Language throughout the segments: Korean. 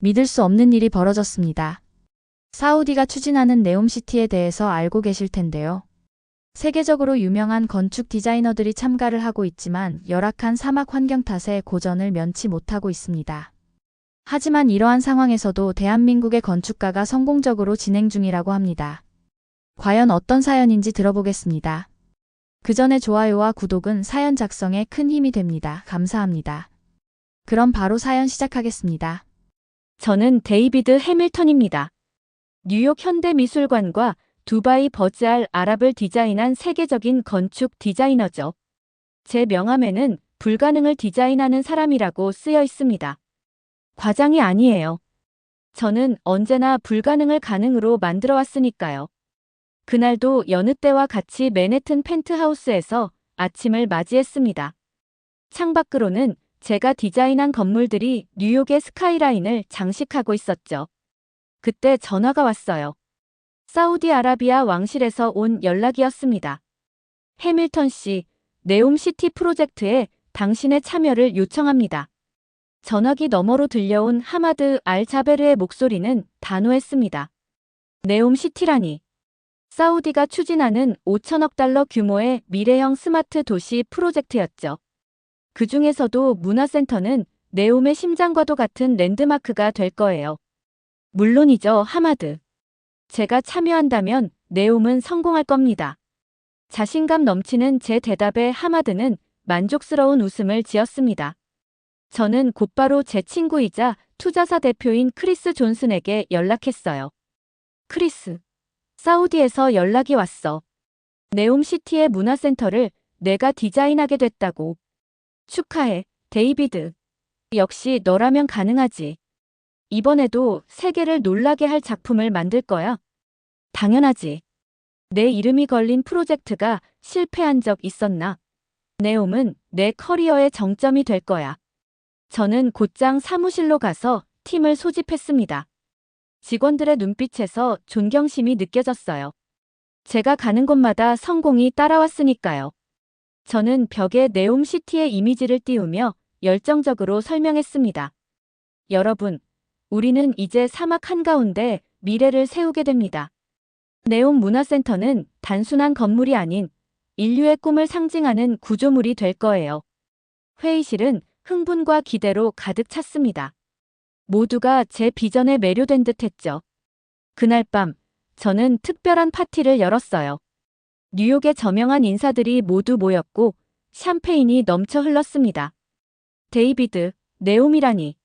믿을 수 없는 일이 벌어졌습니다. 사우디가 추진하는 네옴시티에 대해서 알고 계실 텐데요. 세계적으로 유명한 건축 디자이너들이 참가를 하고 있지만 열악한 사막 환경 탓에 고전을 면치 못하고 있습니다. 하지만 이러한 상황에서도 대한민국의 건축가가 성공적으로 진행 중이라고 합니다. 과연 어떤 사연인지 들어보겠습니다. 그 전에 좋아요와 구독은 사연 작성에 큰 힘이 됩니다. 감사합니다. 그럼 바로 사연 시작하겠습니다. 저는 데이비드 해밀턴입니다. 뉴욕 현대미술관과 두바이 버즈알 아랍을 디자인한 세계적인 건축 디자이너죠. 제 명함에는 불가능을 디자인하는 사람이라고 쓰여 있습니다. 과장이 아니에요. 저는 언제나 불가능을 가능으로 만들어 왔으니까요. 그날도 여느 때와 같이 맨해튼 펜트하우스에서 아침을 맞이했습니다. 창밖으로는 제가 디자인한 건물들이 뉴욕의 스카이라인을 장식하고 있었죠. 그때 전화가 왔어요. 사우디아라비아 왕실에서 온 연락이었습니다. 해밀턴 씨, 네옴시티 프로젝트에 당신의 참여를 요청합니다. 전화기 너머로 들려온 하마드 알 자베르의 목소리는 단호했습니다. 네옴시티라니. 사우디가 추진하는 5천억 달러 규모의 미래형 스마트 도시 프로젝트였죠. 그 중에서도 문화센터는 네옴의 심장과도 같은 랜드마크가 될 거예요. 물론이죠, 하마드. 제가 참여한다면 네옴은 성공할 겁니다. 자신감 넘치는 제 대답에 하마드는 만족스러운 웃음을 지었습니다. 저는 곧바로 제 친구이자 투자사 대표인 크리스 존슨에게 연락했어요. 크리스, 사우디에서 연락이 왔어. 네옴시티의 문화센터를 내가 디자인하게 됐다고. 축하해, 데이비드. 역시 너라면 가능하지. 이번에도 세계를 놀라게 할 작품을 만들 거야? 당연하지. 내 이름이 걸린 프로젝트가 실패한 적 있었나? 네옴은 내 커리어의 정점이 될 거야. 저는 곧장 사무실로 가서 팀을 소집했습니다. 직원들의 눈빛에서 존경심이 느껴졌어요. 제가 가는 곳마다 성공이 따라왔으니까요. 저는 벽에 네옴시티의 이미지를 띄우며 열정적으로 설명했습니다. 여러분, 우리는 이제 사막 한가운데 미래를 세우게 됩니다. 네옴 문화센터는 단순한 건물이 아닌 인류의 꿈을 상징하는 구조물이 될 거예요. 회의실은 흥분과 기대로 가득 찼습니다. 모두가 제 비전에 매료된 듯 했죠. 그날 밤, 저는 특별한 파티를 열었어요. 뉴욕의 저명한 인사들이 모두 모였고 샴페인이 넘쳐 흘렀습니다. 데이비드, 네옴이라니.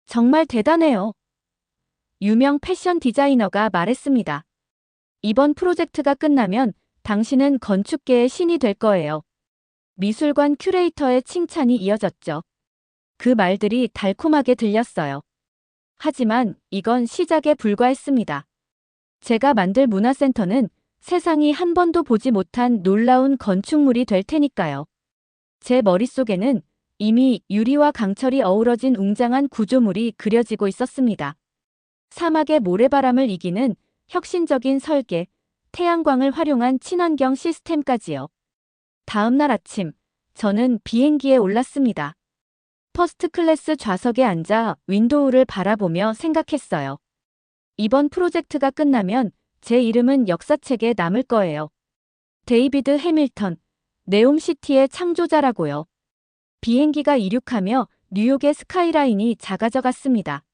정말 대단해요. 유명 패션 디자이너가 말했습니다. 이번 프로젝트가 끝나면 당신은 건축계의 신이 될 거예요. 미술관 큐레이터의 칭찬이 이어졌죠. 그 말들이 달콤하게 들렸어요. 하지만 이건 시작에 불과했습니다. 제가 만들 문화센터는 세상이 한 번도 보지 못한 놀라운 건축물이 될 테니까요. 제 머릿속에는 이미 유리와 강철이 어우러진 웅장한 구조물이 그려지고 있었습니다. 사막의 모래바람을 이기는 혁신적인 설계, 태양광을 활용한 친환경 시스템까지요. 다음 날 아침, 저는 비행기에 올랐습니다. 퍼스트 클래스 좌석에 앉아 윈도우를 바라보며 생각했어요. 이번 프로젝트가 끝나면 제 이름은 역사책에 남을 거예요. 데이비드 해밀턴, 네옴시티의 창조자라고요. 비행기가 이륙하며 뉴욕의 스카이라인이 작아져 갔습니다.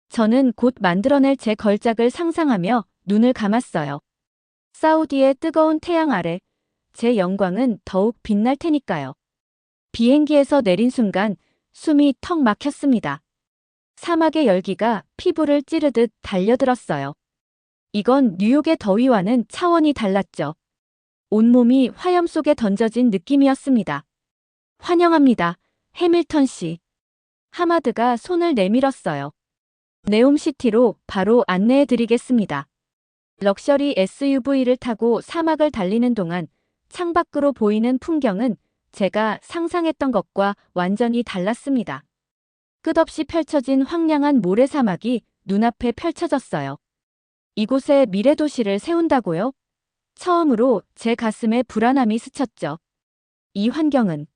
저는 곧 만들어낼 제 걸작을 상상하며 눈을 감았어요. 사우디의 뜨거운 태양 아래 제 영광은 더욱 빛날 테니까요. 비행기에서 내린 순간 숨이 턱 막혔습니다. 사막의 열기가 피부를 찌르듯 달려들었어요. 이건 뉴욕의 더위와는 차원이 달랐죠. 온몸이 화염 속에 던져진 느낌이었습니다. 환영합니다, 해밀턴 씨. 하마드가 손을 내밀었어요. 네옴시티로 바로 안내해 드리겠습니다. 럭셔리 SUV를 타고 사막을 달리는 동안 창밖으로 보이는 풍경은 제가 상상했던 것과 완전히 달랐습니다. 끝없이 펼쳐진 황량한 모래사막이 눈앞에 펼쳐졌어요. 이곳에 미래도시를 세운다고요? 처음으로 제 가슴에 불안함이 스쳤죠. 이 환경은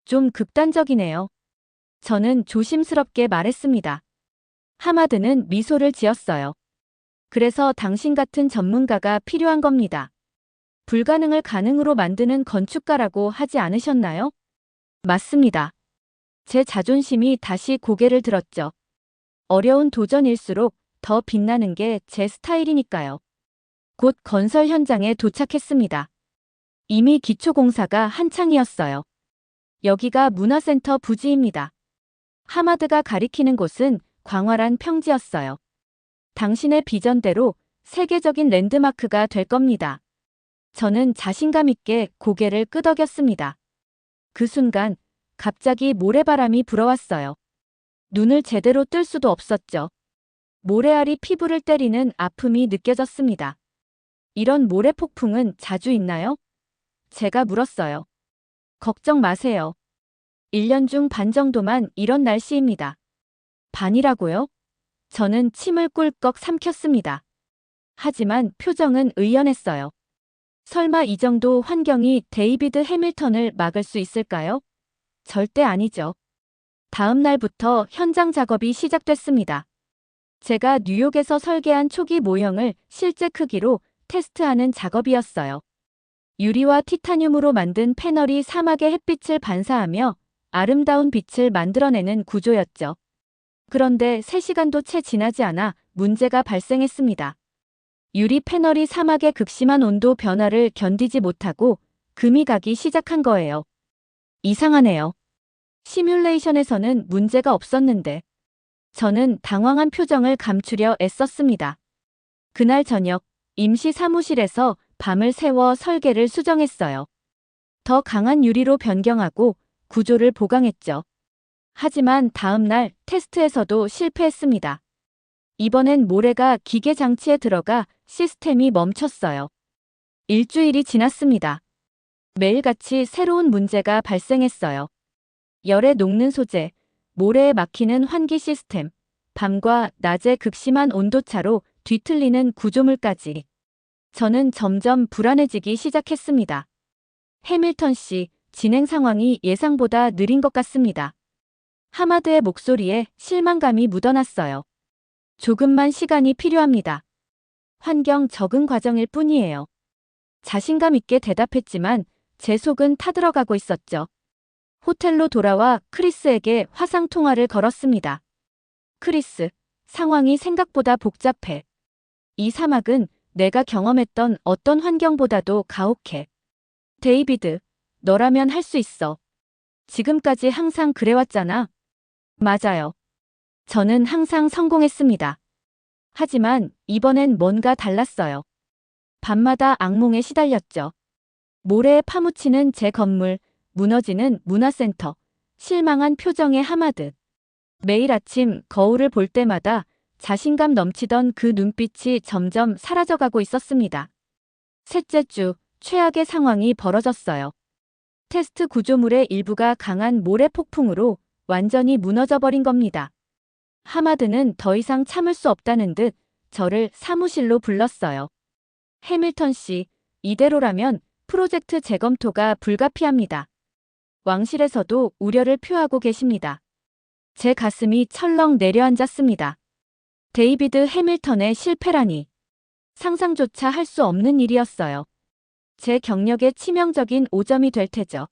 좀 극단적이네요. 저는 조심스럽게 말했습니다. 하마드는 미소를 지었어요. 그래서 당신 같은 전문가가 필요한 겁니다. 불가능을 가능으로 만드는 건축가라고 하지 않으셨나요? 맞습니다. 제 자존심이 다시 고개를 들었죠. 어려운 도전일수록 더 빛나는 게 제 스타일이니까요. 곧 건설 현장에 도착했습니다. 이미 기초공사가 한창이었어요. 여기가 문화센터 부지입니다. 하마드가 가리키는 곳은 광활한 평지였어요. 당신의 비전대로 세계적인 랜드마크가 될 겁니다. 저는 자신감 있게 고개를 끄덕였습니다. 그 순간 갑자기 모래바람이 불어왔어요. 눈을 제대로 뜰 수도 없었죠. 모래알이 피부를 때리는 아픔이 느껴졌습니다. 이런 모래 폭풍은 자주 있나요? 제가 물었어요. 걱정 마세요. 1년 중 반 정도만 이런 날씨입니다. 반이라고요? 저는 침을 꿀꺽 삼켰습니다. 하지만 표정은 의연했어요. 설마 이 정도 환경이 데이비드 해밀턴을 막을 수 있을까요? 절대 아니죠. 다음 날부터 현장 작업이 시작됐습니다. 제가 뉴욕에서 설계한 초기 모형을 실제 크기로 테스트하는 작업이었어요. 유리와 티타늄으로 만든 패널이 사막의 햇빛을 반사하며 아름다운 빛을 만들어내는 구조였죠. 그런데 3시간도 채 지나지 않아 문제가 발생했습니다. 유리 패널이 사막의 극심한 온도 변화를 견디지 못하고 금이 가기 시작한 거예요. 이상하네요. 시뮬레이션에서는 문제가 없었는데. 저는 당황한 표정을 감추려 애썼습니다. 그날 저녁 임시 사무실에서 밤을 새워 설계를 수정했어요. 더 강한 유리로 변경하고 구조를 보강했죠. 하지만 다음 날 테스트에서도 실패했습니다. 이번엔 모래가 기계 장치에 들어가 시스템이 멈췄어요. 일주일이 지났습니다. 매일같이 새로운 문제가 발생했어요. 열에 녹는 소재, 모래에 막히는 환기 시스템, 밤과 낮의 극심한 온도차로 뒤틀리는 구조물까지. 저는 점점 불안해지기 시작했습니다. 해밀턴 씨, 진행 상황이 예상보다 느린 것 같습니다. 하마드의 목소리에 실망감이 묻어났어요. 조금만 시간이 필요합니다. 환경 적응 과정일 뿐이에요. 자신감 있게 대답했지만 제 속은 타들어가고 있었죠. 호텔로 돌아와 크리스에게 화상 통화를 걸었습니다. 크리스, 상황이 생각보다 복잡해. 이 사막은 내가 경험했던 어떤 환경보다도 가혹해. 데이비드, 너라면 할 수 있어. 지금까지 항상 그래왔잖아. 맞아요. 저는 항상 성공했습니다. 하지만 이번엔 뭔가 달랐어요. 밤마다 악몽에 시달렸죠. 모래에 파묻히는 제 건물, 무너지는 문화센터, 실망한 표정의 하마드. 매일 아침 거울을 볼 때마다 자신감 넘치던 그 눈빛이 점점 사라져가고 있었습니다. 셋째 주, 최악의 상황이 벌어졌어요. 테스트 구조물의 일부가 강한 모래 폭풍으로 완전히 무너져버린 겁니다. 하마드는 더 이상 참을 수 없다는 듯 저를 사무실로 불렀어요. 해밀턴 씨, 이대로라면 프로젝트 재검토가 불가피합니다. 왕실에서도 우려를 표하고 계십니다. 제 가슴이 철렁 내려앉았습니다. 데이비드 해밀턴의 실패라니. 상상조차 할 수 없는 일이었어요. 제 경력의 치명적인 오점이 될 테죠.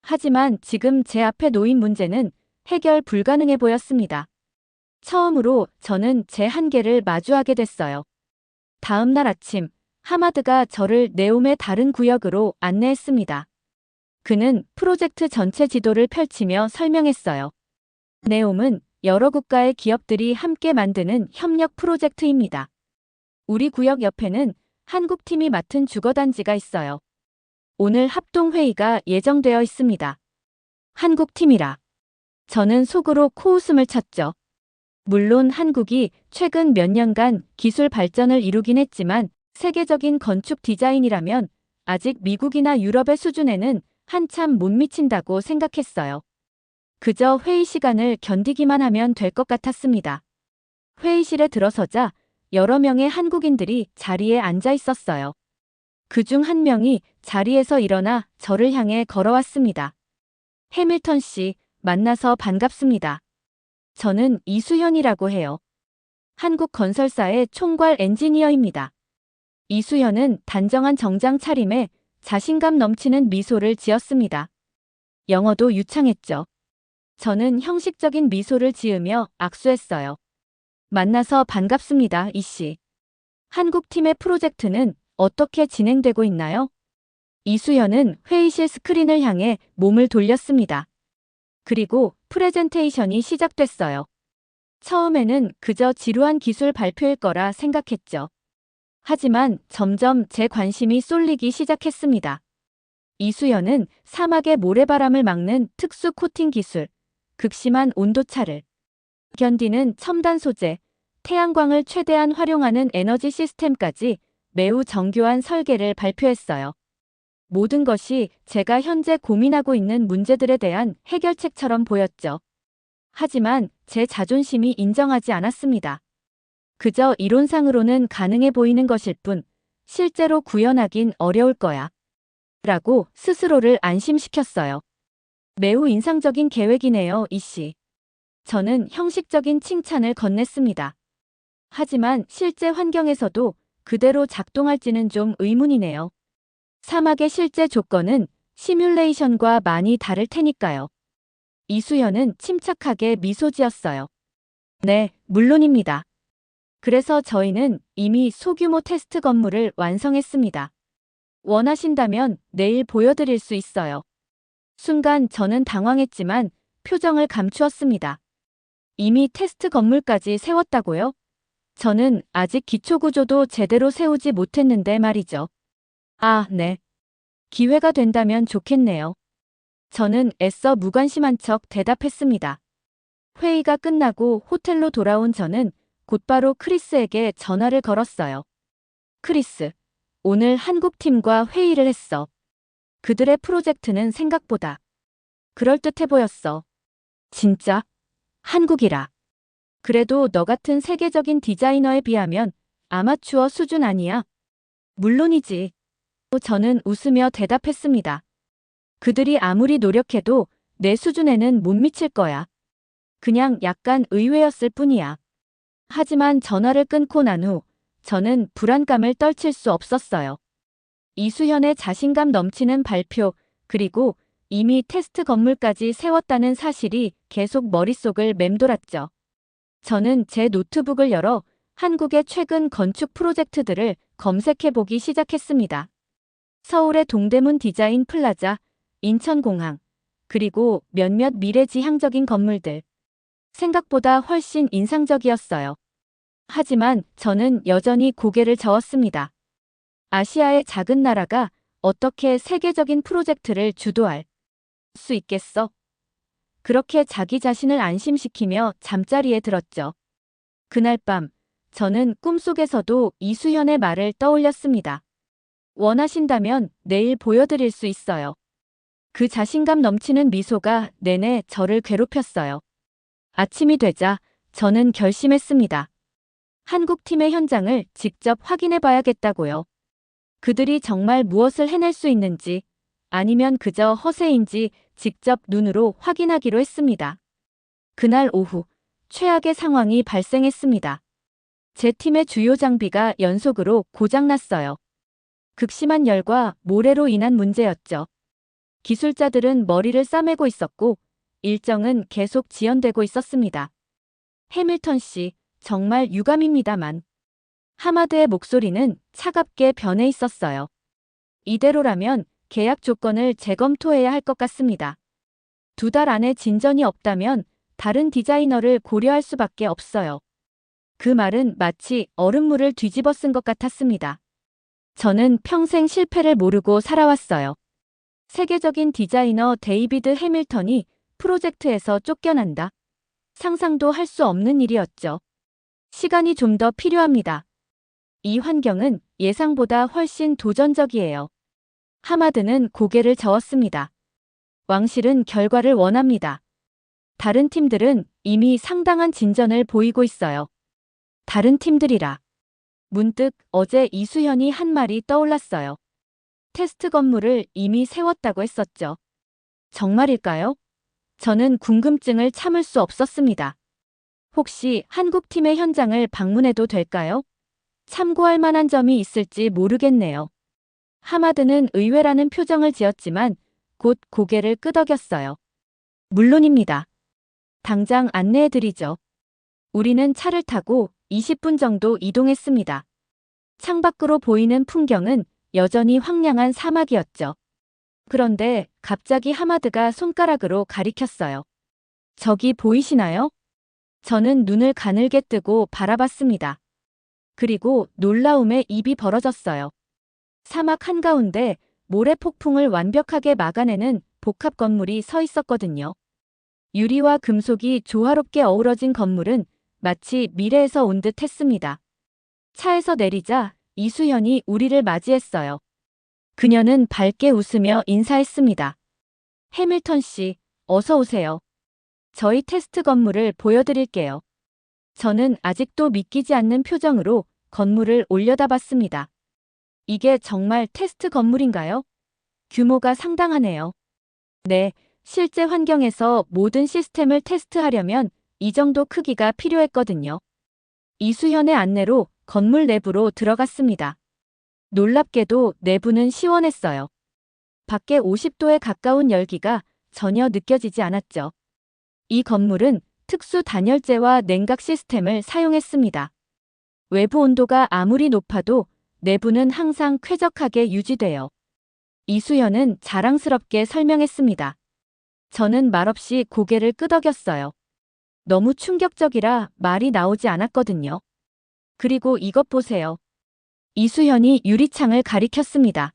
하지만 지금 제 앞에 놓인 문제는 해결 불가능해 보였습니다. 처음으로 저는 제 한계를 마주하게 됐어요. 다음 날 아침, 하마드가 저를 네옴의 다른 구역으로 안내했습니다. 그는 프로젝트 전체 지도를 펼치며 설명했어요. 네옴은 여러 국가의 기업들이 함께 만드는 협력 프로젝트입니다. 우리 구역 옆에는 한국팀이 맡은 주거단지가 있어요. 오늘 합동회의가 예정되어 있습니다. 한국팀이라. 저는 속으로 코웃음을 쳤죠. 물론 한국이 최근 몇 년간 기술 발전을 이루긴 했지만 세계적인 건축 디자인이라면 아직 미국이나 유럽의 수준에는 한참 못 미친다고 생각했어요. 그저 회의 시간을 견디기만 하면 될 것 같았습니다. 회의실에 들어서자 여러 명의 한국인들이 자리에 앉아 있었어요. 그중 한 명이 자리에서 일어나 저를 향해 걸어왔습니다. 해밀턴 씨, 만나서 반갑습니다. 저는 이수현이라고 해요. 한국건설사의 총괄 엔지니어입니다. 이수현은 단정한 정장 차림에 자신감 넘치는 미소를 지었습니다. 영어도 유창했죠. 저는 형식적인 미소를 지으며 악수했어요. 만나서 반갑습니다, 이씨. 한국팀의 프로젝트는 어떻게 진행되고 있나요? 이수연은 회의실 스크린을 향해 몸을 돌렸습니다. 그리고 프레젠테이션이 시작됐어요. 처음에는 그저 지루한 기술 발표일 거라 생각했죠. 하지만 점점 제 관심이 쏠리기 시작했습니다. 이수연은 사막의 모래바람을 막는 특수 코팅 기술, 극심한 온도차를 견디는 첨단 소재, 태양광을 최대한 활용하는 에너지 시스템까지 매우 정교한 설계를 발표했어요. 모든 것이 제가 현재 고민하고 있는 문제들에 대한 해결책처럼 보였죠. 하지만 제 자존심이 인정하지 않았습니다. 그저 이론상으로는 가능해 보이는 것일 뿐, 실제로 구현하긴 어려울 거야. 라고 스스로를 안심시켰어요. 매우 인상적인 계획이네요, 이씨. 저는 형식적인 칭찬을 건넸습니다. 하지만 실제 환경에서도 그대로 작동할지는 좀 의문이네요. 사막의 실제 조건은 시뮬레이션과 많이 다를 테니까요. 이수연은 침착하게 미소 지었어요. 네, 물론입니다. 그래서 저희는 이미 소규모 테스트 건물을 완성했습니다. 원하신다면 내일 보여드릴 수 있어요. 순간 저는 당황했지만 표정을 감추었습니다. 이미 테스트 건물까지 세웠다고요? 저는 아직 기초구조도 제대로 세우지 못했는데 말이죠. 아, 네. 기회가 된다면 좋겠네요. 저는 애써 무관심한 척 대답했습니다. 회의가 끝나고 호텔로 돌아온 저는 곧바로 크리스에게 전화를 걸었어요. 크리스, 오늘 한국팀과 회의를 했어. 그들의 프로젝트는 생각보다 그럴듯해 보였어. 진짜? 한국이라. 그래도 너 같은 세계적인 디자이너에 비하면 아마추어 수준 아니야? 물론이지. 저는 웃으며 대답했습니다. 그들이 아무리 노력해도 내 수준에는 못 미칠 거야. 그냥 약간 의외였을 뿐이야. 하지만 전화를 끊고 난 후 저는 불안감을 떨칠 수 없었어요. 이수현의 자신감 넘치는 발표, 그리고 이미 테스트 건물까지 세웠다는 사실이 계속 머릿속을 맴돌았죠. 저는 제 노트북을 열어 한국의 최근 건축 프로젝트들을 검색해보기 시작했습니다. 서울의 동대문 디자인 플라자, 인천공항, 그리고 몇몇 미래지향적인 건물들. 생각보다 훨씬 인상적이었어요. 하지만 저는 여전히 고개를 저었습니다. 아시아의 작은 나라가 어떻게 세계적인 프로젝트를 주도할 수 있겠어? 그렇게 자기 자신을 안심시키며 잠자리에 들었죠. 그날 밤, 저는 꿈속에서도 이수현의 말을 떠올렸습니다. 원하신다면 내일 보여드릴 수 있어요. 그 자신감 넘치는 미소가 내내 저를 괴롭혔어요. 아침이 되자 저는 결심했습니다. 한국팀의 현장을 직접 확인해 봐야겠다고요. 그들이 정말 무엇을 해낼 수 있는지, 아니면 그저 허세인지 직접 눈으로 확인하기로 했습니다. 그날 오후, 최악의 상황이 발생했습니다. 제 팀의 주요 장비가 연속으로 고장났어요. 극심한 열과 모래로 인한 문제였죠. 기술자들은 머리를 싸매고 있었고, 일정은 계속 지연되고 있었습니다. 해밀턴 씨, 정말 유감입니다만. 하마드의 목소리는 차갑게 변해 있었어요. 이대로라면 계약 조건을 재검토해야 할 것 같습니다. 2달 안에 진전이 없다면 다른 디자이너를 고려할 수밖에 없어요. 그 말은 마치 얼음물을 뒤집어 쓴 것 같았습니다. 저는 평생 실패를 모르고 살아왔어요. 세계적인 디자이너 데이비드 해밀턴이 프로젝트에서 쫓겨난다. 상상도 할 수 없는 일이었죠. 시간이 좀 더 필요합니다. 이 환경은 예상보다 훨씬 도전적이에요. 하마드는 고개를 저었습니다. 왕실은 결과를 원합니다. 다른 팀들은 이미 상당한 진전을 보이고 있어요. 다른 팀들이라. 문득 어제 이수현이 한 말이 떠올랐어요. 테스트 건물을 이미 세웠다고 했었죠. 정말일까요? 저는 궁금증을 참을 수 없었습니다. 혹시 한국팀의 현장을 방문해도 될까요? 참고할 만한 점이 있을지 모르겠네요. 하마드는 의외라는 표정을 지었지만 곧 고개를 끄덕였어요. 물론입니다. 당장 안내해드리죠. 우리는 차를 타고 20분 정도 이동했습니다. 창밖으로 보이는 풍경은 여전히 황량한 사막이었죠. 그런데 갑자기 하마드가 손가락으로 가리켰어요. 저기 보이시나요? 저는 눈을 가늘게 뜨고 바라봤습니다. 그리고 놀라움에 입이 벌어졌어요. 사막 한가운데 모래 폭풍을 완벽하게 막아내는 복합 건물이 서 있었거든요. 유리와 금속이 조화롭게 어우러진 건물은 마치 미래에서 온 듯 했습니다. 차에서 내리자 이수현이 우리를 맞이했어요. 그녀는 밝게 웃으며 인사했습니다. 해밀턴 씨, 어서 오세요. 저희 테스트 건물을 보여드릴게요. 저는 아직도 믿기지 않는 표정으로 건물을 올려다봤습니다. 이게 정말 테스트 건물인가요? 규모가 상당하네요. 네, 실제 환경에서 모든 시스템을 테스트하려면 이 정도 크기가 필요했거든요. 이수현의 안내로 건물 내부로 들어갔습니다. 놀랍게도 내부는 시원했어요. 밖에 50도에 가까운 열기가 전혀 느껴지지 않았죠. 이 건물은 특수 단열재와 냉각 시스템을 사용했습니다. 외부 온도가 아무리 높아도 내부는 항상 쾌적하게 유지돼요. 이수연은 자랑스럽게 설명했습니다. 저는 말없이 고개를 끄덕였어요. 너무 충격적이라 말이 나오지 않았거든요. 그리고 이것 보세요. 이수현이 유리창을 가리켰습니다.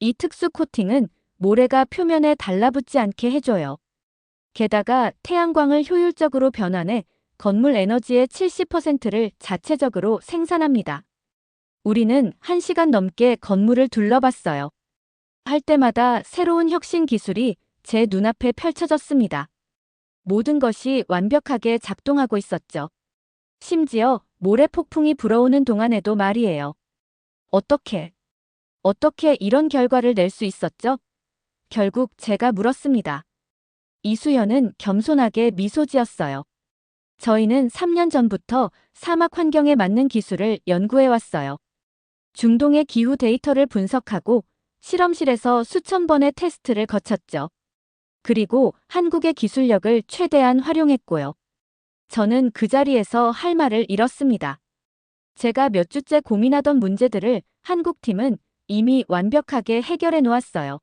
이 특수 코팅은 모래가 표면에 달라붙지 않게 해줘요. 게다가 태양광을 효율적으로 변환해 건물 에너지의 70%를 자체적으로 생산합니다. 우리는 1시간 넘게 건물을 둘러봤어요. 할 때마다 새로운 혁신 기술이 제 눈앞에 펼쳐졌습니다. 모든 것이 완벽하게 작동하고 있었죠. 심지어 모래 폭풍이 불어오는 동안에도 말이에요. 어떻게 이런 결과를 낼 수 있었죠? 결국 제가 물었습니다. 이수연은 겸손하게 미소 지었어요. 저희는 3년 전부터 사막 환경에 맞는 기술을 연구해왔어요. 중동의 기후 데이터를 분석하고 실험실에서 수천 번의 테스트를 거쳤죠. 그리고 한국의 기술력을 최대한 활용했고요. 저는 그 자리에서 할 말을 잃었습니다. 제가 몇 주째 고민하던 문제들을 한국팀은 이미 완벽하게 해결해 놓았어요.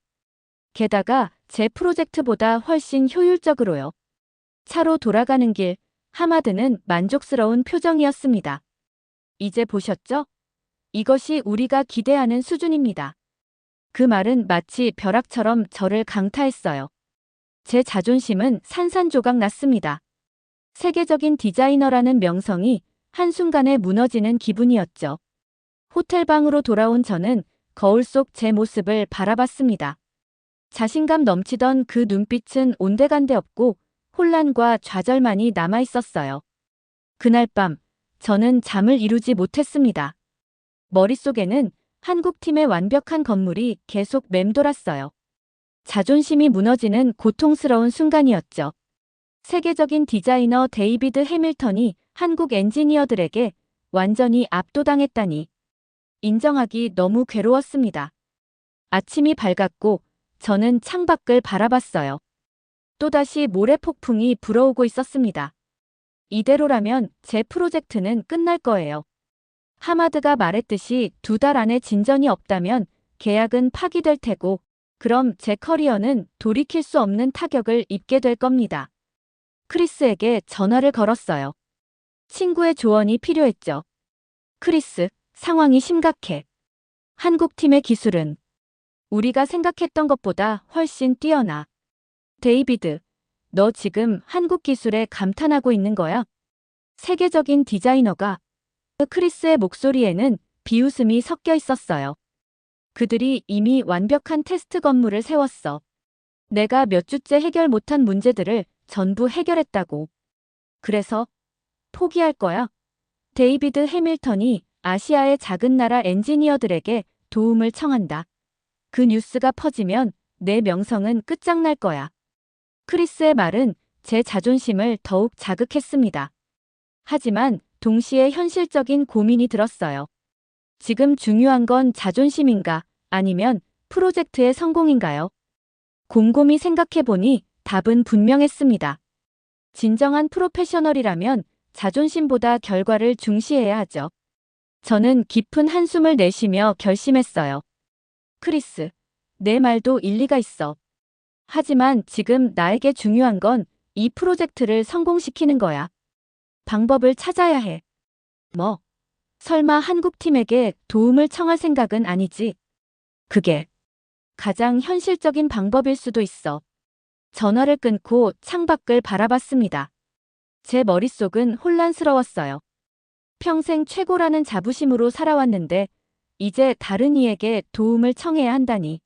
게다가 제 프로젝트보다 훨씬 효율적으로요. 차로 돌아가는 길, 하마드는 만족스러운 표정이었습니다. 이제 보셨죠? 이것이 우리가 기대하는 수준입니다. 그 말은 마치 벼락처럼 저를 강타했어요. 제 자존심은 산산조각 났습니다. 세계적인 디자이너라는 명성이 한순간에 무너지는 기분이었죠. 호텔방으로 돌아온 저는 거울 속 제 모습을 바라봤습니다. 자신감 넘치던 그 눈빛은 온데간데 없고 혼란과 좌절만이 남아 있었어요. 그날 밤, 저는 잠을 이루지 못했습니다. 머릿속에는 한국팀의 완벽한 건물이 계속 맴돌았어요. 자존심이 무너지는 고통스러운 순간이었죠. 세계적인 디자이너 데이비드 해밀턴이 한국 엔지니어들에게 완전히 압도당했다니. 인정하기 너무 괴로웠습니다. 아침이 밝았고 저는 창밖을 바라봤어요. 또다시 모래 폭풍이 불어오고 있었습니다. 이대로라면 제 프로젝트는 끝날 거예요. 하마드가 말했듯이 2달 안에 진전이 없다면 계약은 파기될 테고, 그럼 제 커리어는 돌이킬 수 없는 타격을 입게 될 겁니다. 크리스에게 전화를 걸었어요. 친구의 조언이 필요했죠. 크리스, 상황이 심각해. 한국팀의 기술은 우리가 생각했던 것보다 훨씬 뛰어나. 데이비드, 너 지금 한국 기술에 감탄하고 있는 거야? 세계적인 디자이너가. 크리스의 목소리에는 비웃음이 섞여 있었어요. 그들이 이미 완벽한 테스트 건물을 세웠어. 내가 몇 주째 해결 못한 문제들을 전부 해결했다고. 그래서 포기할 거야? 데이비드 해밀턴이 아시아의 작은 나라 엔지니어들에게 도움을 청한다. 그 뉴스가 퍼지면 내 명성은 끝장날 거야. 크리스의 말은 제 자존심을 더욱 자극했습니다. 하지만 동시에 현실적인 고민이 들었어요. 지금 중요한 건 자존심인가 아니면 프로젝트의 성공인가요? 곰곰이 생각해보니 답은 분명했습니다. 진정한 프로페셔널이라면 자존심보다 결과를 중시해야 하죠. 저는 깊은 한숨을 내쉬며 결심했어요. 크리스, 내 말도 일리가 있어. 하지만 지금 나에게 중요한 건 이 프로젝트를 성공시키는 거야. 방법을 찾아야 해. 뭐? 설마 한국팀에게 도움을 청할 생각은 아니지? 그게 가장 현실적인 방법일 수도 있어. 전화를 끊고 창밖을 바라봤습니다. 제 머릿속은 혼란스러웠어요. 평생 최고라는 자부심으로 살아왔는데 이제 다른 이에게 도움을 청해야 한다니.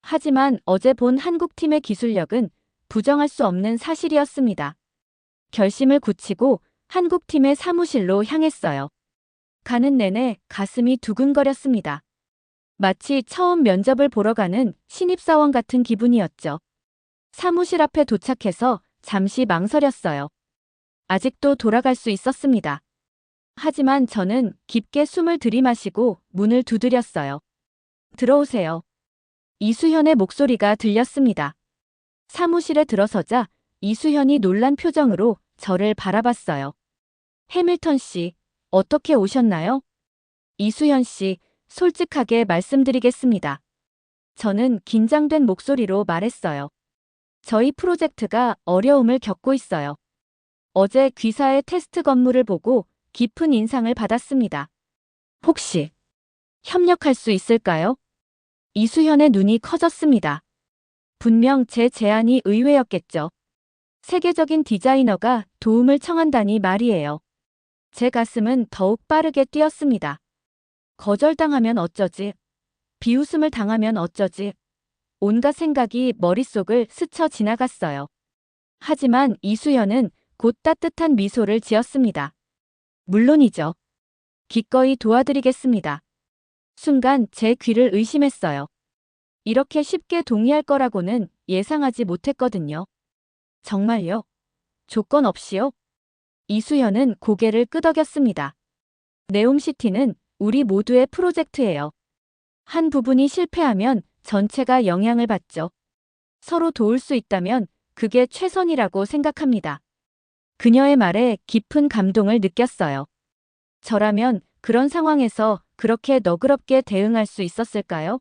하지만 어제 본 한국팀의 기술력은 부정할 수 없는 사실이었습니다. 결심을 굳히고 한국팀의 사무실로 향했어요. 가는 내내 가슴이 두근거렸습니다. 마치 처음 면접을 보러 가는 신입사원 같은 기분이었죠. 사무실 앞에 도착해서 잠시 망설였어요. 아직도 돌아갈 수 있었습니다. 하지만 저는 깊게 숨을 들이마시고 문을 두드렸어요. 들어오세요. 이수현의 목소리가 들렸습니다. 사무실에 들어서자 이수현이 놀란 표정으로 저를 바라봤어요. 해밀턴 씨, 어떻게 오셨나요? 이수현 씨, 솔직하게 말씀드리겠습니다. 저는 긴장된 목소리로 말했어요. 저희 프로젝트가 어려움을 겪고 있어요. 어제 귀사의 테스트 건물을 보고 깊은 인상을 받았습니다. 혹시 협력할 수 있을까요? 이수현의 눈이 커졌습니다. 분명 제 제안이 의외였겠죠. 세계적인 디자이너가 도움을 청한다니 말이에요. 제 가슴은 더욱 빠르게 뛰었습니다. 거절당하면 어쩌지? 비웃음을 당하면 어쩌지? 온갖 생각이 머릿속을 스쳐 지나갔어요. 하지만 이수연은 곧 따뜻한 미소를 지었습니다. 물론이죠. 기꺼이 도와드리겠습니다. 순간 제 귀를 의심했어요. 이렇게 쉽게 동의할 거라고는 예상하지 못했거든요. 정말요? 조건 없이요? 이수연은 고개를 끄덕였습니다. 네옴시티는 우리 모두의 프로젝트예요. 한 부분이 실패하면 전체가 영향을 받죠. 서로 도울 수 있다면 그게 최선이라고 생각합니다. 그녀의 말에 깊은 감동을 느꼈어요. 저라면 그런 상황에서 그렇게 너그럽게 대응할 수 있었을까요?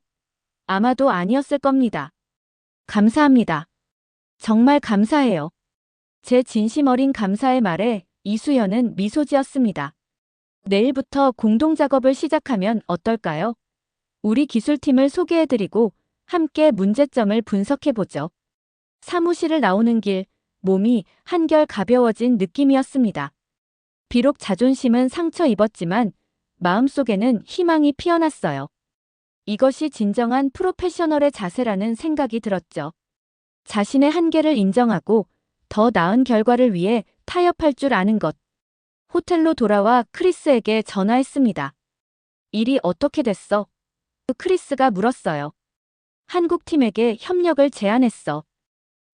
아마도 아니었을 겁니다. 감사합니다. 정말 감사해요. 제 진심 어린 감사의 말에 이수연은 미소 지었습니다. 내일부터 공동 작업을 시작하면 어떨까요? 우리 기술팀을 소개해드리고 함께 문제점을 분석해보죠. 사무실을 나오는 길, 몸이 한결 가벼워진 느낌이었습니다. 비록 자존심은 상처 입었지만 마음속에는 희망이 피어났어요. 이것이 진정한 프로페셔널의 자세라는 생각이 들었죠. 자신의 한계를 인정하고 더 나은 결과를 위해 타협할 줄 아는 것. 호텔로 돌아와 크리스에게 전화했습니다. 일이 어떻게 됐어? 크리스가 물었어요. 한국팀에게 협력을 제안했어.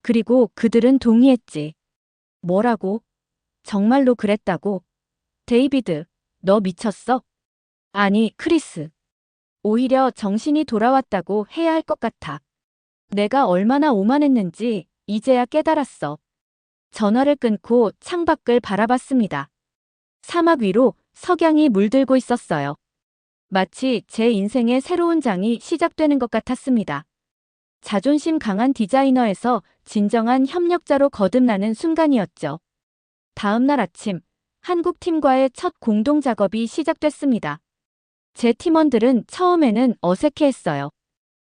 그리고 그들은 동의했지. 뭐라고? 정말로 그랬다고? 데이비드, 너 미쳤어? 아니, 크리스. 오히려 정신이 돌아왔다고 해야 할 것 같아. 내가 얼마나 오만했는지 이제야 깨달았어. 전화를 끊고 창밖을 바라봤습니다. 사막 위로 석양이 물들고 있었어요. 마치 제 인생의 새로운 장이 시작되는 것 같았습니다. 자존심 강한 디자이너에서 진정한 협력자로 거듭나는 순간이었죠. 다음 날 아침, 한국 팀과의 첫 공동 작업이 시작됐습니다. 제 팀원들은 처음에는 어색해했어요.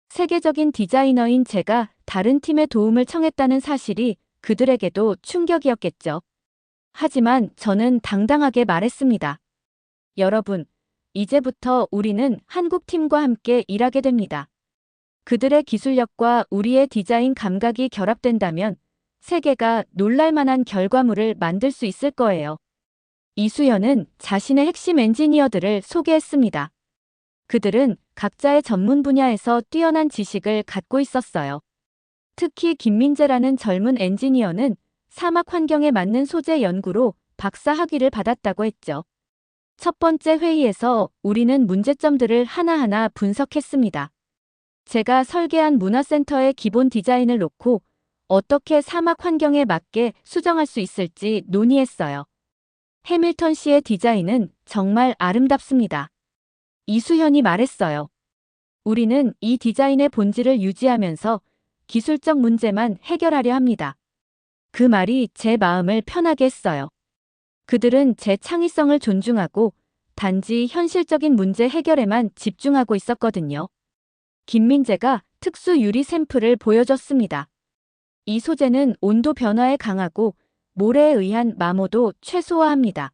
세계적인 디자이너인 제가 다른 팀의 도움을 청했다는 사실이 그들에게도 충격이었겠죠. 하지만 저는 당당하게 말했습니다. 여러분, 이제부터 우리는 한국 팀과 함께 일하게 됩니다. 그들의 기술력과 우리의 디자인 감각이 결합된다면 세계가 놀랄만한 결과물을 만들 수 있을 거예요. 이수연은 자신의 핵심 엔지니어들을 소개했습니다. 그들은 각자의 전문 분야에서 뛰어난 지식을 갖고 있었어요. 특히 김민재라는 젊은 엔지니어는 사막 환경에 맞는 소재 연구로 박사 학위를 받았다고 했죠. 첫 번째 회의에서 우리는 문제점들을 하나하나 분석했습니다. 제가 설계한 문화센터의 기본 디자인을 놓고 어떻게 사막 환경에 맞게 수정할 수 있을지 논의했어요. 해밀턴 씨의 디자인은 정말 아름답습니다. 이수현이 말했어요. 우리는 이 디자인의 본질을 유지하면서 기술적 문제만 해결하려 합니다. 그 말이 제 마음을 편하게 했어요. 그들은 제 창의성을 존중하고 단지 현실적인 문제 해결에만 집중하고 있었거든요. 김민재가 특수 유리 샘플을 보여줬습니다. 이 소재는 온도 변화에 강하고 모래에 의한 마모도 최소화합니다.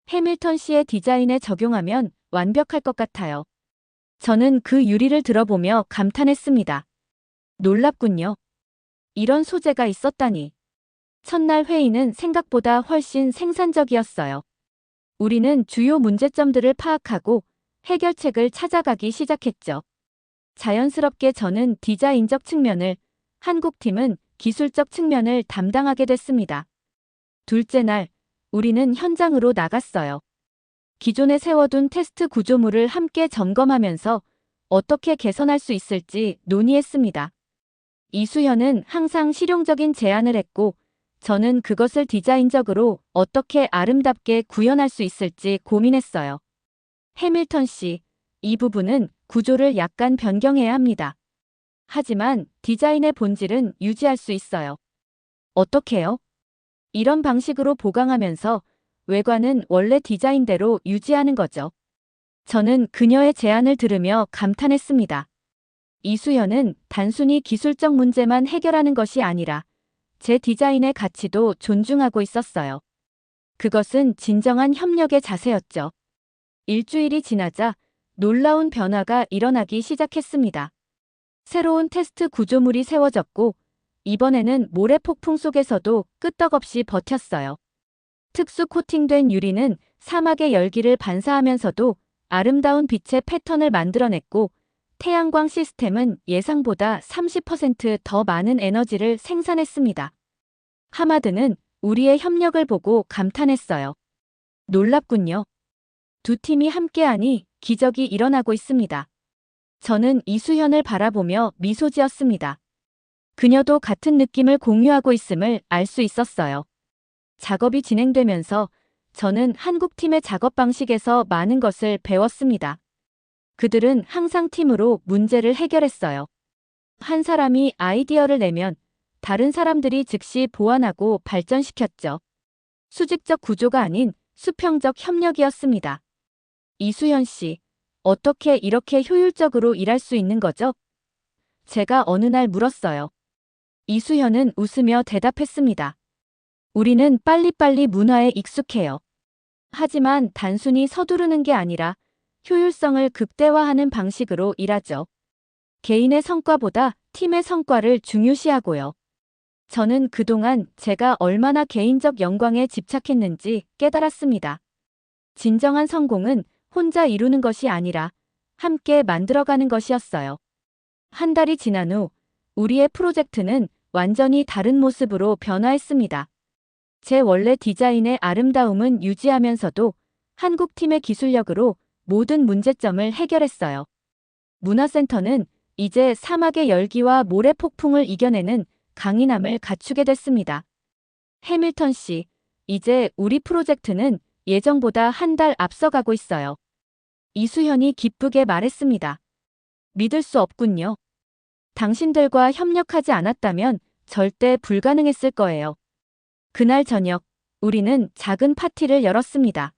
해밀턴 씨의 디자인에 적용하면 완벽할 것 같아요. 저는 그 유리를 들어보며 감탄했습니다. 놀랍군요. 이런 소재가 있었다니. 첫날 회의는 생각보다 훨씬 생산적이었어요. 우리는 주요 문제점들을 파악하고 해결책을 찾아가기 시작했죠. 자연스럽게 저는 디자인적 측면을, 한국팀은 기술적 측면을 담당하게 됐습니다. 둘째 날, 우리는 현장으로 나갔어요. 기존에 세워둔 테스트 구조물을 함께 점검하면서 어떻게 개선할 수 있을지 논의했습니다. 이수현은 항상 실용적인 제안을 했고, 저는 그것을 디자인적으로 어떻게 아름답게 구현할 수 있을지 고민했어요. 해밀턴 씨, 이 부분은 구조를 약간 변경해야 합니다. 하지만 디자인의 본질은 유지할 수 있어요. 어떻게요? 이런 방식으로 보강하면서 외관은 원래 디자인대로 유지하는 거죠. 저는 그녀의 제안을 들으며 감탄했습니다. 이수현은 단순히 기술적 문제만 해결하는 것이 아니라 제 디자인의 가치도 존중하고 있었어요. 그것은 진정한 협력의 자세였죠. 일주일이 지나자 놀라운 변화가 일어나기 시작했습니다. 새로운 테스트 구조물이 세워졌고 이번에는 모래 폭풍 속에서도 끄떡없이 버텼어요. 특수 코팅된 유리는 사막의 열기를 반사하면서도 아름다운 빛의 패턴을 만들어냈고 태양광 시스템은 예상보다 30% 더 많은 에너지를 생산했습니다. 하마드는 우리의 협력을 보고 감탄했어요. 놀랍군요. 두 팀이 함께하니 기적이 일어나고 있습니다. 저는 이수현을 바라보며 미소 지었습니다. 그녀도 같은 느낌을 공유하고 있음을 알 수 있었어요. 작업이 진행되면서 저는 한국팀의 작업 방식에서 많은 것을 배웠습니다. 그들은 항상 팀으로 문제를 해결했어요. 한 사람이 아이디어를 내면 다른 사람들이 즉시 보완하고 발전시켰죠. 수직적 구조가 아닌 수평적 협력이었습니다. 이수현 씨, 어떻게 이렇게 효율적으로 일할 수 있는 거죠? 제가 어느 날 물었어요. 이수현은 웃으며 대답했습니다. 우리는 빨리빨리 문화에 익숙해요. 하지만 단순히 서두르는 게 아니라 효율성을 극대화하는 방식으로 일하죠. 개인의 성과보다 팀의 성과를 중요시하고요. 저는 그동안 제가 얼마나 개인적 영광에 집착했는지 깨달았습니다. 진정한 성공은 혼자 이루는 것이 아니라 함께 만들어가는 것이었어요. 한 달이 지난 후 우리의 프로젝트는 완전히 다른 모습으로 변화했습니다. 제 원래 디자인의 아름다움은 유지하면서도 한국팀의 기술력으로 모든 문제점을 해결했어요. 문화센터는 이제 사막의 열기와 모래 폭풍을 이겨내는 강인함을 갖추게 됐습니다. 해밀턴 씨, 이제 우리 프로젝트는 예정보다 한 달 앞서가고 있어요. 이수현이 기쁘게 말했습니다. 믿을 수 없군요. 당신들과 협력하지 않았다면 절대 불가능했을 거예요. 그날 저녁, 우리는 작은 파티를 열었습니다.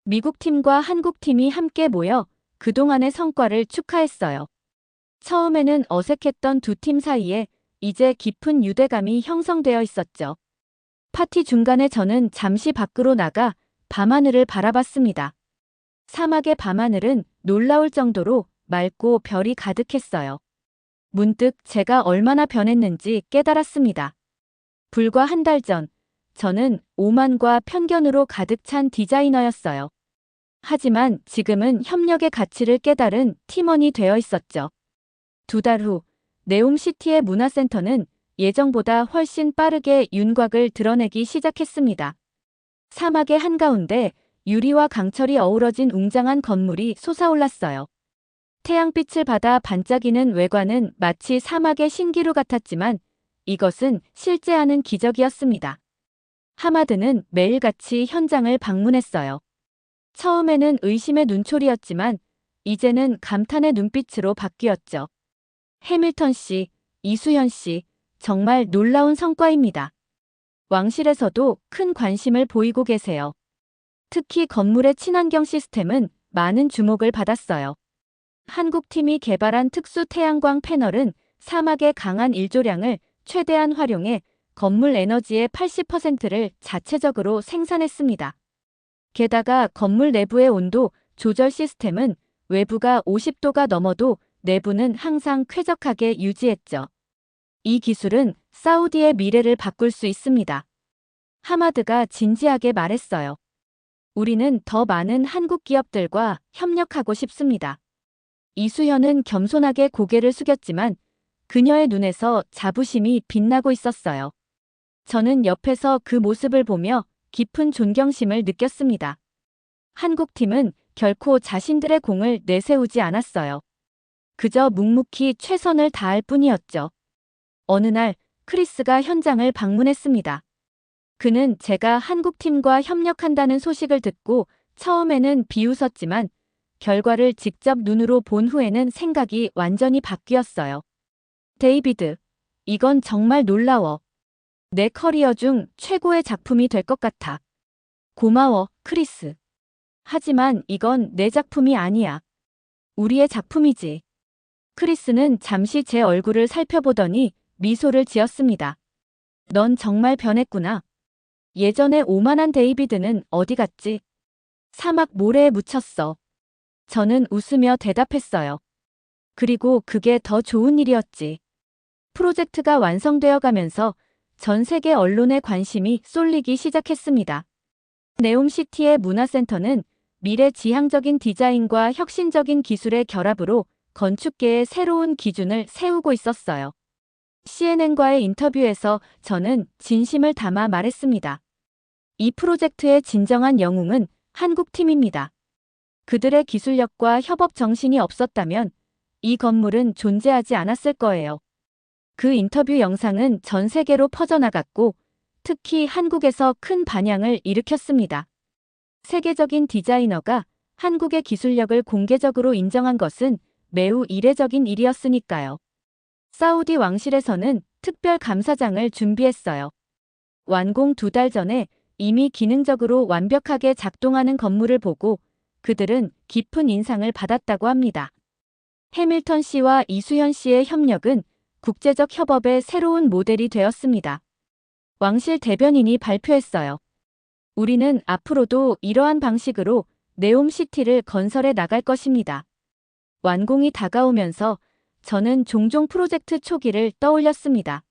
미국 팀과 한국 팀이 함께 모여 그동안의 성과를 축하했어요. 처음에는 어색했던 두 팀 사이에 이제 깊은 유대감이 형성되어 있었죠. 파티 중간에 저는 잠시 밖으로 나가 밤하늘을 바라봤습니다. 사막의 밤하늘은 놀라울 정도로 맑고 별이 가득했어요. 문득 제가 얼마나 변했는지 깨달았습니다. 불과 한 달 전, 저는 오만과 편견으로 가득 찬 디자이너였어요. 하지만 지금은 협력의 가치를 깨달은 팀원이 되어 있었죠. 두 달 후, 네옴시티의 문화센터는 예정보다 훨씬 빠르게 윤곽을 드러내기 시작했습니다. 사막의 한가운데 유리와 강철이 어우러진 웅장한 건물이 솟아올랐어요. 태양빛을 받아 반짝이는 외관은 마치 사막의 신기루 같았지만 이것은 실제 하는 기적이었습니다. 하마드는 매일같이 현장을 방문했어요. 처음에는 의심의 눈초리였지만 이제는 감탄의 눈빛으로 바뀌었죠. 해밀턴 씨, 이수현 씨, 정말 놀라운 성과입니다. 왕실에서도 큰 관심을 보이고 계세요. 특히 건물의 친환경 시스템은 많은 주목을 받았어요. 한국팀이 개발한 특수 태양광 패널은 사막의 강한 일조량을 최대한 활용해 건물 에너지의 80%를 자체적으로 생산했습니다. 게다가 건물 내부의 온도 조절 시스템은 외부가 50도가 넘어도 내부는 항상 쾌적하게 유지했죠. 이 기술은 사우디의 미래를 바꿀 수 있습니다. 하마드가 진지하게 말했어요. 우리는 더 많은 한국 기업들과 협력하고 싶습니다. 이수현은 겸손하게 고개를 숙였지만 그녀의 눈에서 자부심이 빛나고 있었어요. 저는 옆에서 그 모습을 보며 깊은 존경심을 느꼈습니다. 한국팀은 결코 자신들의 공을 내세우지 않았어요. 그저 묵묵히 최선을 다할 뿐이었죠. 어느 날 크리스가 현장을 방문했습니다. 그는 제가 한국팀과 협력한다는 소식을 듣고 처음에는 비웃었지만 결과를 직접 눈으로 본 후에는 생각이 완전히 바뀌었어요. 데이비드, 이건 정말 놀라워. 내 커리어 중 최고의 작품이 될 것 같아. 고마워, 크리스. 하지만 이건 내 작품이 아니야. 우리의 작품이지. 크리스는 잠시 제 얼굴을 살펴보더니 미소를 지었습니다. 넌 정말 변했구나. 예전에 오만한 데이비드는 어디 갔지? 사막 모래에 묻혔어. 저는 웃으며 대답했어요. 그리고 그게 더 좋은 일이었지. 프로젝트가 완성되어 가면서 전 세계 언론의 관심이 쏠리기 시작했습니다. 네옴시티의 문화센터는 미래지향적인 디자인과 혁신적인 기술의 결합으로 건축계의 새로운 기준을 세우고 있었어요. CNN과의 인터뷰에서 저는 진심을 담아 말했습니다. 이 프로젝트의 진정한 영웅은 한국팀입니다. 그들의 기술력과 협업 정신이 없었다면 이 건물은 존재하지 않았을 거예요. 그 인터뷰 영상은 전 세계로 퍼져나갔고 특히 한국에서 큰 반향을 일으켰습니다. 세계적인 디자이너가 한국의 기술력을 공개적으로 인정한 것은 매우 이례적인 일이었으니까요. 사우디 왕실에서는 특별 감사장을 준비했어요. 완공 2달 전에 이미 기능적으로 완벽하게 작동하는 건물을 보고 그들은 깊은 인상을 받았다고 합니다. 해밀턴 씨와 이수현 씨의 협력은 국제적 협업의 새로운 모델이 되었습니다. 왕실 대변인이 발표했어요. 우리는 앞으로도 이러한 방식으로 네옴시티를 건설해 나갈 것입니다. 완공이 다가오면서 저는 종종 프로젝트 초기를 떠올렸습니다.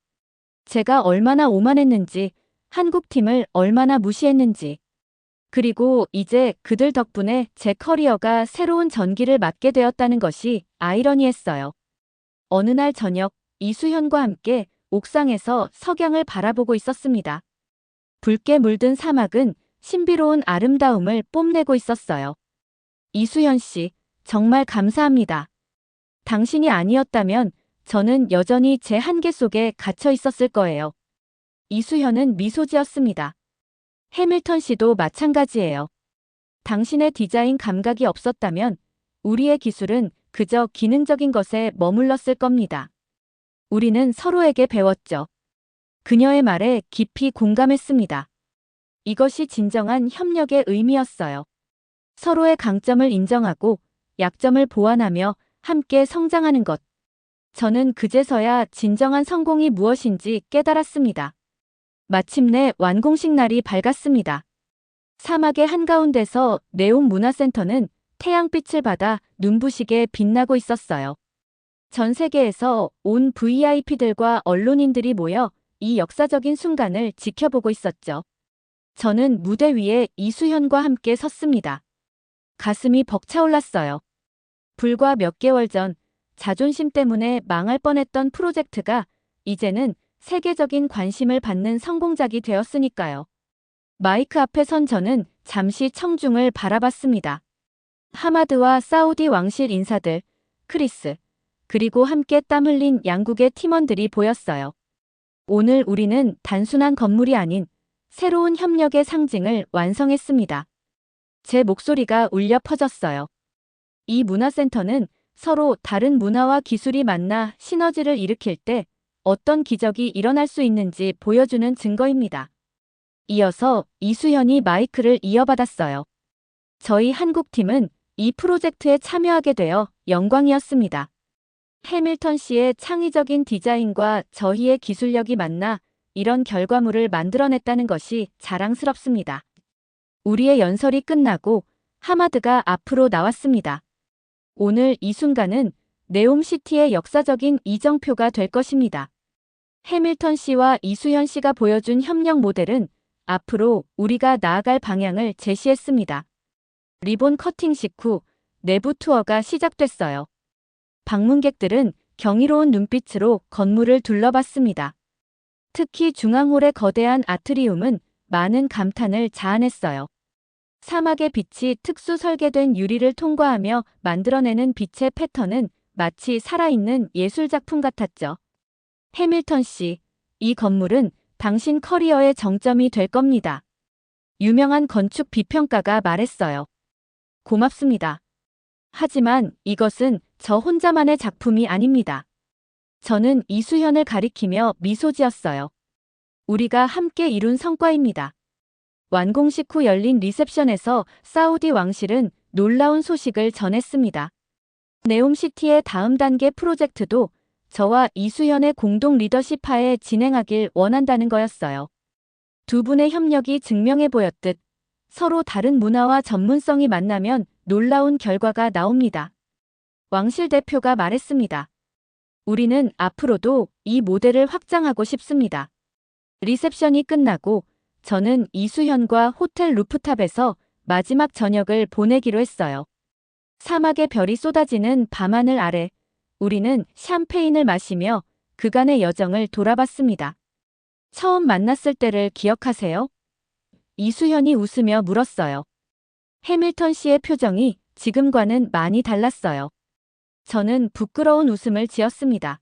제가 얼마나 오만했는지, 한국팀을 얼마나 무시했는지. 그리고 이제 그들 덕분에 제 커리어가 새로운 전기를 맞게 되었다는 것이 아이러니했어요. 어느 날 저녁, 이수현과 함께 옥상에서 석양을 바라보고 있었습니다. 붉게 물든 사막은 신비로운 아름다움을 뽐내고 있었어요. 이수현 씨, 정말 감사합니다. 당신이 아니었다면 저는 여전히 제 한계 속에 갇혀 있었을 거예요. 이수현은 미소 지었습니다. 해밀턴 씨도 마찬가지예요. 당신의 디자인 감각이 없었다면 우리의 기술은 그저 기능적인 것에 머물렀을 겁니다. 우리는 서로에게 배웠죠. 그녀의 말에 깊이 공감했습니다. 이것이 진정한 협력의 의미였어요. 서로의 강점을 인정하고 약점을 보완하며 함께 성장하는 것. 저는 그제서야 진정한 성공이 무엇인지 깨달았습니다. 마침내 완공식 날이 밝았습니다. 사막의 한가운데서 네옴 문화센터는 태양빛을 받아 눈부시게 빛나고 있었어요. 전 세계에서 온 VIP들과 언론인들이 모여 이 역사적인 순간을 지켜보고 있었죠. 저는 무대 위에 이수현과 함께 섰습니다. 가슴이 벅차올랐어요. 불과 몇 개월 전 자존심 때문에 망할 뻔했던 프로젝트가 이제는 세계적인 관심을 받는 성공작이 되었으니까요. 마이크 앞에 선 저는 잠시 청중을 바라봤습니다. 하마드와 사우디 왕실 인사들, 크리스, 그리고 함께 땀 흘린 양국의 팀원들이 보였어요. 오늘 우리는 단순한 건물이 아닌 새로운 협력의 상징을 완성했습니다. 제 목소리가 울려 퍼졌어요. 이 문화센터는 서로 다른 문화와 기술이 만나 시너지를 일으킬 때 어떤 기적이 일어날 수 있는지 보여주는 증거입니다. 이어서 이수현이 마이크를 이어받았어요. 저희 한국팀은 이 프로젝트에 참여하게 되어 영광이었습니다. 해밀턴 씨의 창의적인 디자인과 저희의 기술력이 만나 이런 결과물을 만들어냈다는 것이 자랑스럽습니다. 우리의 연설이 끝나고 하마드가 앞으로 나왔습니다. 오늘 이 순간은 네옴시티의 역사적인 이정표가 될 것입니다. 해밀턴 씨와 이수현 씨가 보여준 협력 모델은 앞으로 우리가 나아갈 방향을 제시했습니다. 리본 커팅식 후 내부 투어가 시작됐어요. 방문객들은 경이로운 눈빛으로 건물을 둘러봤습니다. 특히 중앙홀의 거대한 아트리움은 많은 감탄을 자아냈어요. 사막의 빛이 특수 설계된 유리를 통과하며 만들어내는 빛의 패턴은 마치 살아있는 예술작품 같았죠. 해밀턴 씨, 이 건물은 당신 커리어의 정점이 될 겁니다. 유명한 건축 비평가가 말했어요. 고맙습니다. 하지만 이것은 저 혼자만의 작품이 아닙니다. 저는 이수현을 가리키며 미소 지었어요. 우리가 함께 이룬 성과입니다. 완공식 후 열린 리셉션에서 사우디 왕실은 놀라운 소식을 전했습니다. 네옴시티의 다음 단계 프로젝트도 저와 이수현의 공동 리더십 하에 진행하길 원한다는 거였어요. 두 분의 협력이 증명해 보였듯 서로 다른 문화와 전문성이 만나면 놀라운 결과가 나옵니다. 왕실 대표가 말했습니다. 우리는 앞으로도 이 모델을 확장하고 싶습니다. 리셉션이 끝나고 저는 이수현과 호텔 루프탑에서 마지막 저녁을 보내기로 했어요. 사막의 별이 쏟아지는 밤하늘 아래 우리는 샴페인을 마시며 그간의 여정을 돌아봤습니다. 처음 만났을 때를 기억하세요? 이수현이 웃으며 물었어요. 해밀턴 씨의 표정이 지금과는 많이 달랐어요. 저는 부끄러운 웃음을 지었습니다.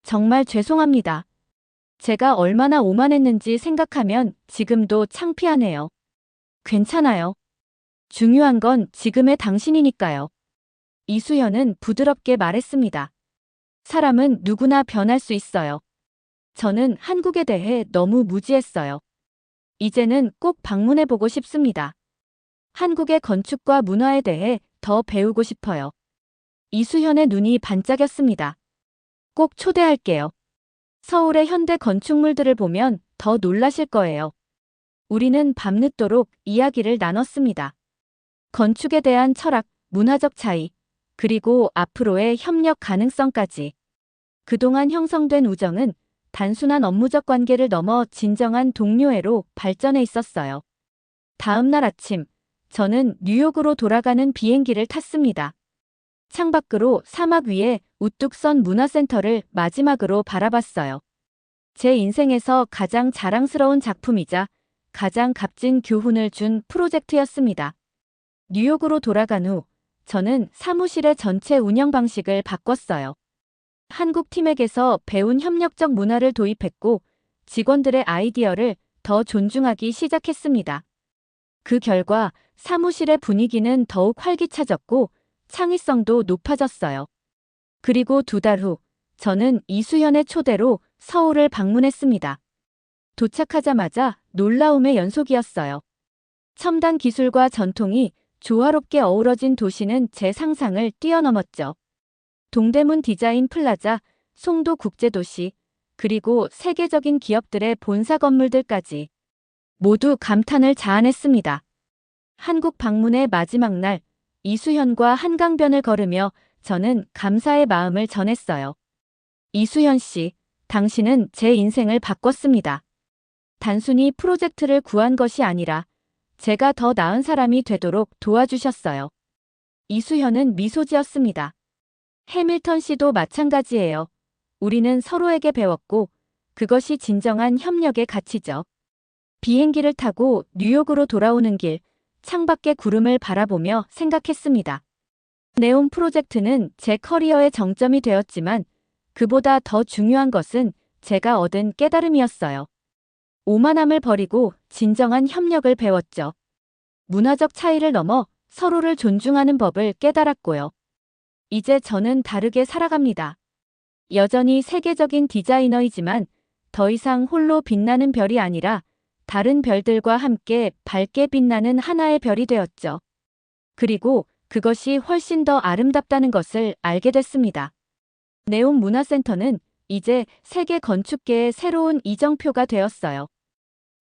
정말 죄송합니다. 제가 얼마나 오만했는지 생각하면 지금도 창피하네요. 괜찮아요. 중요한 건 지금의 당신이니까요. 이수현은 부드럽게 말했습니다. 사람은 누구나 변할 수 있어요. 저는 한국에 대해 너무 무지했어요. 이제는 꼭 방문해보고 싶습니다. 한국의 건축과 문화에 대해 더 배우고 싶어요. 이수현의 눈이 반짝였습니다. 꼭 초대할게요. 서울의 현대 건축물들을 보면 더 놀라실 거예요. 우리는 밤늦도록 이야기를 나눴습니다. 건축에 대한 철학, 문화적 차이, 그리고 앞으로의 협력 가능성까지. 그동안 형성된 우정은 단순한 업무적 관계를 넘어 진정한 동료애로 발전해 있었어요. 다음 날 아침, 저는 뉴욕으로 돌아가는 비행기를 탔습니다. 창밖으로 사막 위에 우뚝 선 문화센터를 마지막으로 바라봤어요. 제 인생에서 가장 자랑스러운 작품이자 가장 값진 교훈을 준 프로젝트였습니다. 뉴욕으로 돌아간 후 저는 사무실의 전체 운영 방식을 바꿨어요. 한국 팀에게서 배운 협력적 문화를 도입했고 직원들의 아이디어를 더 존중하기 시작했습니다. 그 결과 사무실의 분위기는 더욱 활기차졌고 창의성도 높아졌어요. 그리고 2달 후 저는 이수현의 초대로 서울을 방문했습니다. 도착하자마자 놀라움의 연속이었어요. 첨단 기술과 전통이 조화롭게 어우러진 도시는 제 상상을 뛰어넘었죠. 동대문 디자인 플라자, 송도 국제도시, 그리고 세계적인 기업들의 본사 건물들까지 모두 감탄을 자아냈습니다. 한국 방문의 마지막 날, 이수현과 한강변을 걸으며 저는 감사의 마음을 전했어요. 이수현 씨, 당신은 제 인생을 바꿨습니다. 단순히 프로젝트를 구한 것이 아니라 제가 더 나은 사람이 되도록 도와주셨어요. 이수현은 미소 지었습니다. 해밀턴 씨도 마찬가지예요. 우리는 서로에게 배웠고 그것이 진정한 협력의 가치죠. 비행기를 타고 뉴욕으로 돌아오는 길, 창밖의 구름을 바라보며 생각했습니다. 네온 프로젝트는 제 커리어의 정점이 되었지만 그보다 더 중요한 것은 제가 얻은 깨달음이었어요. 오만함을 버리고 진정한 협력을 배웠죠. 문화적 차이를 넘어 서로를 존중하는 법을 깨달았고요. 이제 저는 다르게 살아갑니다. 여전히 세계적인 디자이너이지만 더 이상 홀로 빛나는 별이 아니라 다른 별들과 함께 밝게 빛나는 하나의 별이 되었죠. 그리고 그것이 훨씬 더 아름답다는 것을 알게 됐습니다. 네온 문화센터는 이제 세계 건축계의 새로운 이정표가 되었어요.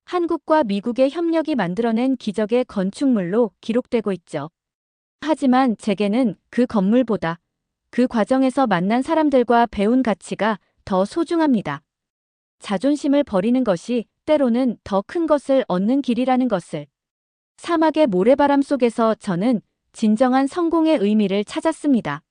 한국과 미국의 협력이 만들어낸 기적의 건축물로 기록되고 있죠. 하지만 제게는 그 건물보다 그 과정에서 만난 사람들과 배운 가치가 더 소중합니다. 자존심을 버리는 것이 때로는 더 큰 것을 얻는 길이라는 것을. 사막의 모래바람 속에서 저는 진정한 성공의 의미를 찾았습니다.